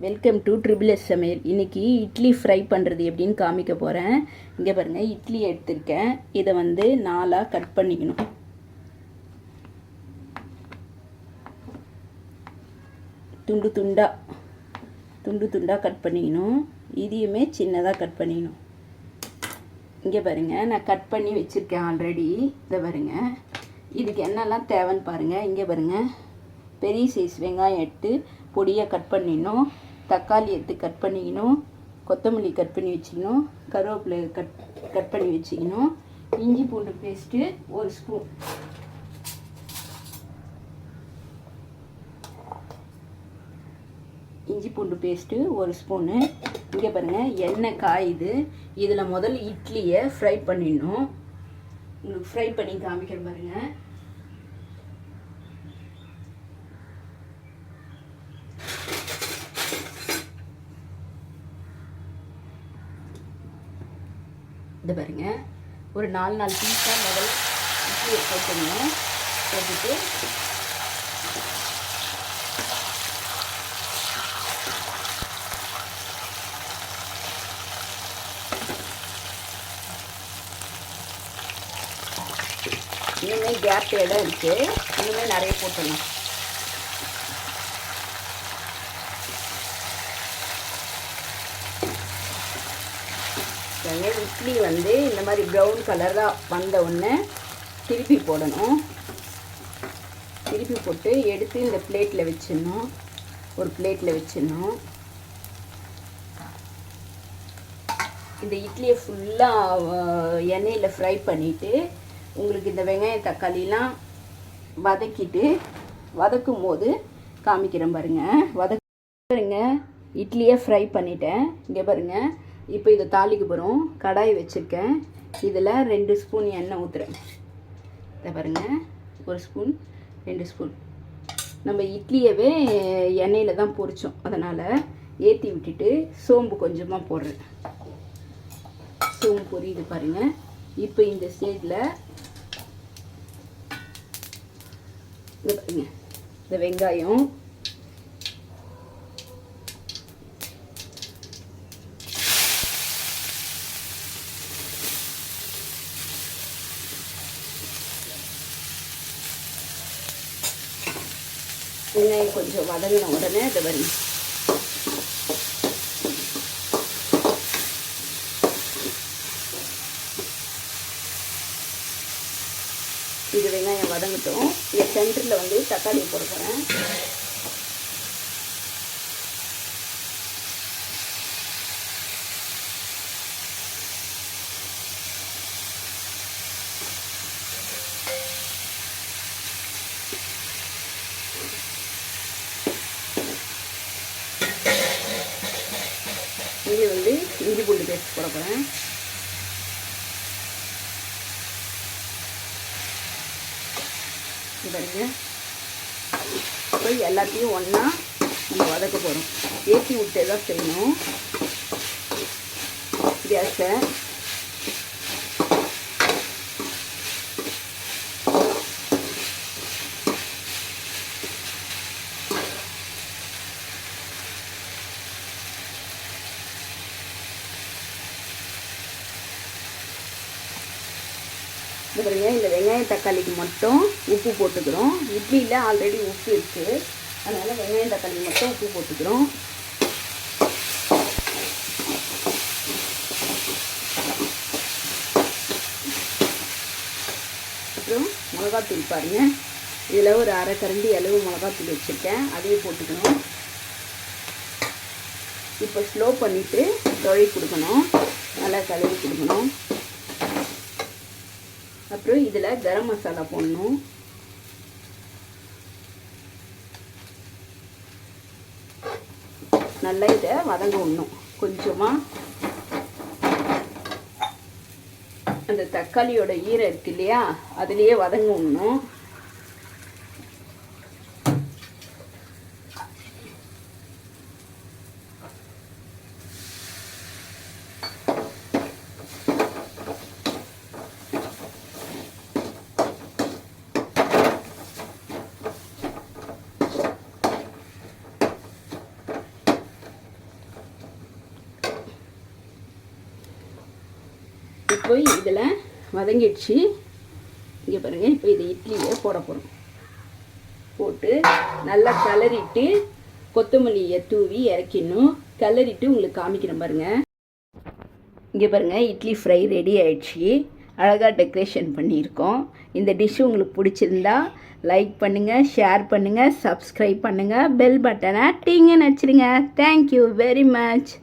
Welcome to triple S சமையல். இன்றைக்கி idli fry பண்ணுறது எப்படின்னு காமிக்க போகிறேன். இங்கே பாருங்கள், இட்லி எடுத்திருக்கேன். இதை வந்து 4ஆக கட் பண்ணிக்கணும். துண்டு துண்டாக கட் பண்ணிக்கணும். இதையுமே சின்னதாக கட் பண்ணிக்கணும். இங்கே பாருங்கள், நான் கட் பண்ணி வச்சுருக்கேன் ஆல்ரெடி. இதை பாருங்கள், இதுக்கு என்னெல்லாம் தேவைன்னு பாருங்கள். இங்கே பாருங்கள், பெரிய சைஸ் வெங்காயம் எடுத்து பொடியாக கட் பண்ணிடணும். தக்காளி எடுத்து கட் பண்ணிக்கணும். கொத்தமல்லி கட் பண்ணி வச்சுக்கணும். கருவேப்பிலை கட் பண்ணி வச்சுக்கணும். இஞ்சி பூண்டு பேஸ்ட்டு 1 ஸ்பூன். இஞ்சி பூண்டு பேஸ்ட்டு 1 ஸ்பூனு. இங்கே பாருங்கள், எண்ணெய் காயுது. இதில் முதல்ல இட்லியை ஃப்ரை பண்ணிடணும். உங்களுக்கு ஃப்ரை பண்ணி காமிக்கிற பாருங்கள். இது பாருங்கள், ஒரு 4 பீஸாக முதல்ல இட்லியை போட்டுக்கணும். போட்டுட்டு இன்னுமே கேப் இடம் இருக்குது. இன்னுமே நிறைய போட்டுடலாம். இட்லி வந்து இந்த மாதிரி ப்ரௌன் கலராக வந்த உடனே திருப்பி போடணும். திருப்பி போட்டு எடுத்து இந்த பிளேட்டில் வச்சிடணும். ஒரு பிளேட்டில் வச்சிடணும். இந்த இட்லியை ஃபுல்லாக எண்ணெயில் ஃப்ரை பண்ணிவிட்டு உங்களுக்கு இந்த வெங்காயம் தக்காளிலாம் வதக்கும் போது காமிக்கிறேன் பாருங்கள். பாருங்க, இட்லியை ஃப்ரை பண்ணிட்டேன். இங்கே பாருங்கள், இப்போ இதை தாளிக்க போகிறோம். கடாய் வச்சுருக்கேன். இதில் 2 ஸ்பூன் எண்ணெய் ஊற்றுறேன். இதை பாருங்கள், 1 ஸ்பூன் 2 ஸ்பூன். நம்ம இட்லியவே எண்ணெயில் தான் பொரித்தோம், அதனால் ஏற்றி விட்டுட்டு சோம்பு கொஞ்சமாக போடுறேன். சோம்பு பொரியுது பாருங்கள். இப்போ இந்த ஸ்டேஜில் இது பாருங்க, இந்த வெங்காயம் கொஞ்சம் வதங்கின உடனே இதை பாருங்க, இது வெங்காயம் வதங்கட்டும். இந்த சென்டரில் வந்து தக்காளி போட போகிறேன். இது வந்து இஞ்சி பூண்டு பேஸ்ட் போட போகிறேன். பாருங்க, இப்போ எல்லாத்தையும் ஒன்றா நம்ம வதக்க போகிறோம். ஏற்றி விட்டே தான் செய்யணும். கேஸை பாருங்க. இந்த வெங்காயம் தக்காளிக்கு மட்டும் உப்பு போட்டுக்கிறோம். இட்லியில் ஆல்ரெடி உப்பு இருக்குது, அதனால் வெங்காயம் தக்காளி மட்டும் உப்பு போட்டுக்கிறோம். அப்புறம் மிளகாத்தூள் பாருங்கள், இதில் ஒரு அரை கரண்டி அளவு மிளகாத்தூள் வச்சுருக்கேன், அதையும் போட்டுக்கணும். இப்போ ஸ்லோ பண்ணிவிட்டு தொழி கொடுக்கணும், நல்லா கழுவி கொடுக்கணும். அப்புறம் இதில் கரம் மசாலா போடணும். நல்லா இதை வதங்க விடணும். கொஞ்சமாக அந்த தக்காளியோட ஈரம் இருக்கு இல்லையா, அதுலேயே வதங்க விடணும். இப்போ இதில் வதங்கிடுச்சு. இங்கே பாருங்கள், இப்போ இதை இட்லியை போட போகிறோம். போட்டு நல்லா கிளறிட்டு கொத்தமல்லியை தூவி இறக்கிடணும். கிளறிட்டு உங்களுக்கு காமிக்கிறேன் பாருங்கள். இங்கே பாருங்கள், இட்லி ஃப்ரை ரெடி ஆயிடுச்சு. அழகாக டெக்கரேஷன் பண்ணியிருக்கோம். இந்த டிஷ்ஷு உங்களுக்கு பிடிச்சிருந்தா லைக் பண்ணுங்கள், ஷேர் பண்ணுங்கள், சப்ஸ்கிரைப் பண்ணுங்கள், பெல் பட்டனை டிங்குன்னு வச்சுருங்க. Thank you very much.